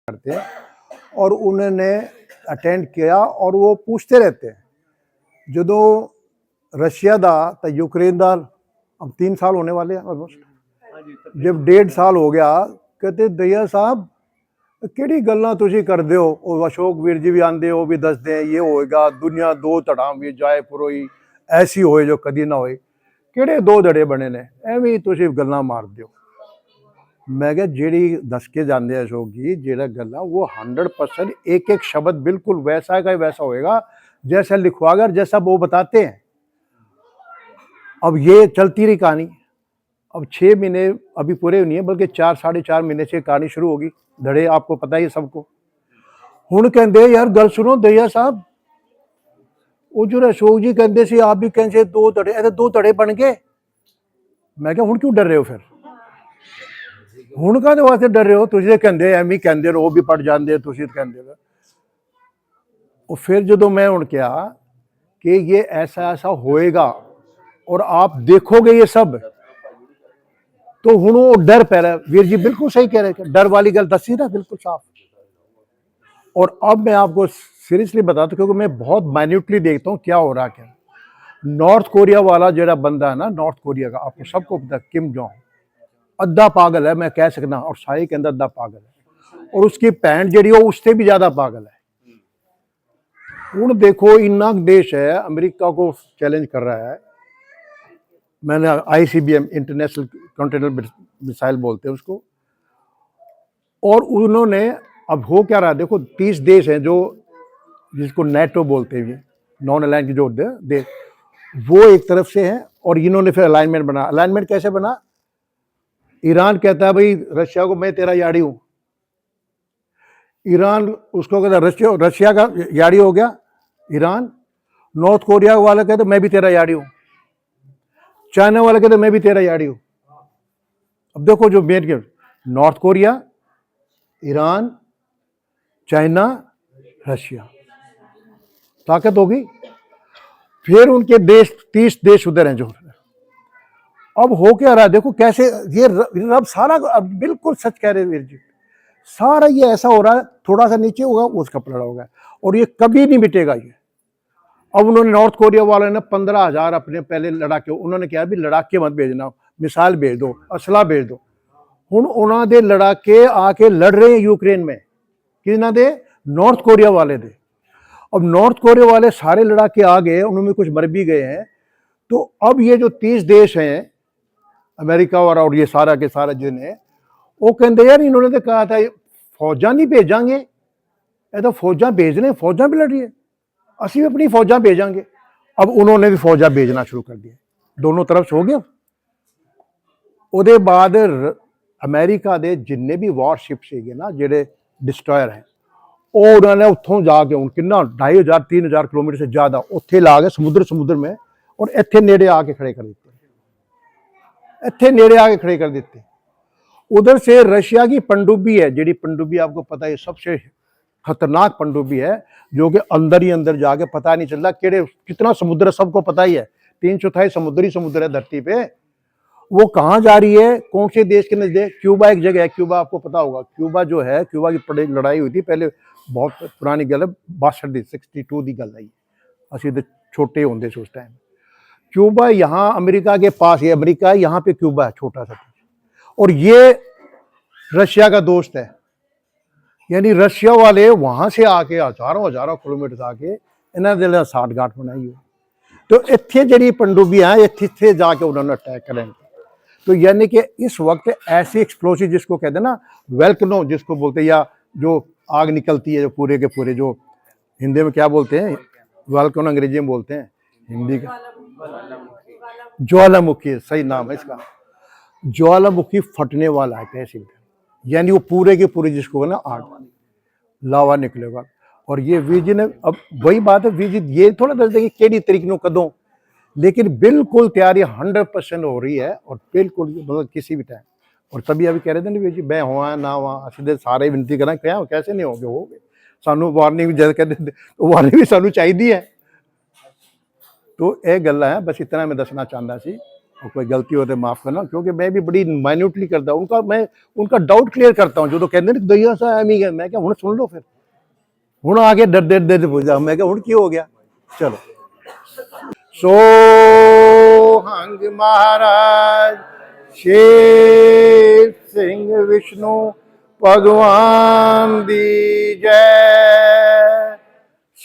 करते हैं और उन्होंने अटेंड किया और वो पूछते रहते हैं जो रशिया दा तो यूक्रेन दा अब 3 साल होने वाले हैं ऑलमोस्ट, जब 1.5 साल हो गया कहते दया साहब ਕਿਹੜੀ ਗੱਲਾਂ ਤੁਸੀਂ ਕਰਦੇ ਹੋ। ਉਹ ਅਸ਼ੋਕ ਵੀਰ ਜੀ ਵੀ ਆਂਦੇ ਉਹ ਵੀ ਦੱਸਦੇ ਇਹ ਹੋਏਗਾ ਦੁਨੀਆ ਦੋ ਧੜਾਂ ਵੀ ਜਾਏ ਪਰੋਈ ਐਸੀ ਹੋਏ ਜੋ ਕਦੀ ਨਾ ਹੋਏ। ਕਿਹੜੇ ਦੋ ਧੜੇ ਬਣੇ ਨੇ ਐਵੇਂ ਤੁਸੀਂ ਗੱਲਾਂ ਮਾਰਦੇ ਹੋ। मैं क्या जेड़ी दस के जाते अशोक जी जेड़ा गल्ला वो 100% एक एक शब्द बिल्कुल वैसा का वैसा होएगा जैसा लिखवागर जैसा वो बताते हैं। अब ये चलती रही कहानी, अब 6 महीने अभी पूरे नहीं है बल्कि 4 साढ़े 4 महीने से कहानी शुरू होगी। धड़े आपको पता ही है सबको। हुण कहते यार गल सुनो दया साहब वो जो अशोक जी कहते सी आप भी कहते दो धड़े ऐसे दो धड़े बन गए। मैं क्या हुण क्यों डर रहे हो फिर ਹੁਣ ਕਾਹਦੇ ਵਾਸਤੇ डर रहे हो तुसीं कहते ਐਵੇਂ कहते रहो भी पढ़ जाते तुसीं कहते रहो। और फिर जो मैं हुण कहा कि ये ऐसा ऐसा होएगा और आप देखोगे ये सब तो हुण वो डर पै रहा है। वीर जी बिल्कुल सही कह रहे डर वाली गल दसी ना बिल्कुल साफ। और अब मैं आपको सीरियसली बताता हूँ क्योंकि मैं बहुत माइन्यूटली देखता हूँ क्या हो रहा क्या। नॉर्थ कोरिया वाला जो बंदा है ना नॉर्थ कोरिया का आपको सबको पता किम जोंग अद्धा पागल है मैं कह सकना और सारे के अंदर अद्धा पागल है और उसकी भैन जी उससे भी ज्यादा पागल है। हूँ देखो इन्ना देश है अमेरिका को चैलेंज कर रहा है। मैंने ICBM इंटरनेशनल कॉन्टिनेंटल मिसाइल बोलते हैं उसको। और उन्होंने अब हो क्या रहा है देखो 30 देश हैं जो जिसको नेटो बोलते हैं नॉन अलाइन की जो देश वो एक तरफ से हैं और इन्होंने फिर अलाइनमेंट बना। अलाइनमेंट कैसे बना। ईरान कहता है भाई रशिया को मैं तेरा यारी हूं। ईरान उसको कहता रशिया का यारी हो गया ईरान। नॉर्थ कोरिया वाले कहते मैं भी तेरा यारी हूं। चाइना वाले कहते मैं भी तेरा यारी हूं। अब देखो जो मेन के north Korea Iran China Russia ताकत होगी। फिर उनके देश 30 देश उधर हैं जो अब हो क्या रहा है देखो कैसे ये रब सारा बिल्कुल सच कह रहे वीर जी सारा ये ऐसा हो रहा है थोड़ा सा नीचे होगा उसका पलड़ा होगा और ये कभी नहीं मिटेगा ये। अब उन्होंने नॉर्थ कोरिया वालों ने 15,000 अपने पहले लड़ाके उन्होंने कहा भी लड़ाके मत भेजना मिसाइल भेज दो असला भेज दो। हुण उन्होंने लड़ाके आके लड़ रहे हैं यूक्रेन में किन्ना दे नॉर्थ कोरिया वाले दे। अब नॉर्थ कोरिया वाले सारे लड़ाके आ गए उनमें कुछ मर भी गए हैं। तो अब ये जो 30 देश हैं अमेरिका और ये सारा के सारा जिन्हें वो कहते यार इन्होंने तो कहा था फौजा नहीं भेजांगे ये तो फौजा भेज रहे फौजा भी लड़ रही है असी भी अपनी फौजा भेजांगे। अब उन्होंने भी फौजा भेजना शुरू कर दिया दोनों तरफ से हो गया। उसके बाद अमेरिका के जिन्ने भी वॉरशिप से ना जेडे डिस्ट्रॉयर हैं वो उन्होंने उतों जाके हूँ कि 2,500 3,000 किलोमीटर से ज़्यादा उत्थे ला गए समुद्र में और इत्थे नेड़े आके खड़े कर देते इत्थे नेड़े आके खड़े कर देते। उधर से रशिया की पनडुब्बी है जी पनडुब्बी आपको पता है सबसे खतरनाक पनडुब्बी है जो कि अंदर ही अंदर जाके पता नहीं चलता केड़े कितना समुद्र सबको पता ही है 3/4 समुद्र है धरती पे। वो कहाँ जा रही है कौन से देश के नजदीक क्यूबा एक जगह है क्यूबा आपको पता होगा। क्यूबा जो है क्यूबा की लड़ाई हुई थी पहले बहुत पुरानी गल है 62 की गल आई असी तो छोटे होंगे उस टाइम। क्यूबा यहाँ अमेरिका के पास है अमेरिका यहाँ पे क्यूबा है छोटा सा और ये रशिया का दोस्त है यानी रशिया वाले वहां से आके हजारों किलोमीटर आके इन्होंने साठगांठ बनाई हो। तो इत्थे जी पनडुब्बी है इत्थे जाके उन्होंने अटैक करेंगे। तो यानी कि इस वक्त ऐसी एक्सप्लोसिव जिसको कहते हैं ना वेल्कनो जिसको बोलते हैं या जो आग निकलती है जो पूरे के पूरे जो हिंदी में क्या बोलते हैं वेल्कनो अंग्रेजी में बोलते हैं हिंदी का ज्वालामुखी सही नाम है इसका। ज्वालामुखी फटने वाला है कैसे यानी वो पूरे के पूरे जिसको ना आग लावा निकलेगा। और ये वीजी ने अब वही बात है वीजी ये थोड़ा दसते कि केड़ी तरीके नो कदों लेकिन बिल्कुल तैयारी 100% हो रही है और बिल्कुल मतलब किसी भी टाइम। और तभी अभी कह रहे थे ना वीजी मैं हुआ ना हुआ असं सारे विनती करा क्या कैसे नहीं हो गए सानू वार्निंग भी जब कहते वार्निंग भी सानू चाहिए है। तो यह गल्लां है बस इतना मैं दसना चाहता सी और कोई गलती हो तो माफ करना, क्योंकि मैं भी बड़ी माइन्यूटली करता हूं उनका, मैं उनका डाउट क्लियर करता हूं। जो तो कहते हैं दइया सा एमी है, मैं क्या हूं सुन लो, फिर हूं आगे डर डर डर पूछा, मैं क्या हूं की हो गया। चलो, सोहंग महाराज शेर सिंह विष्णु भगवान दी जय।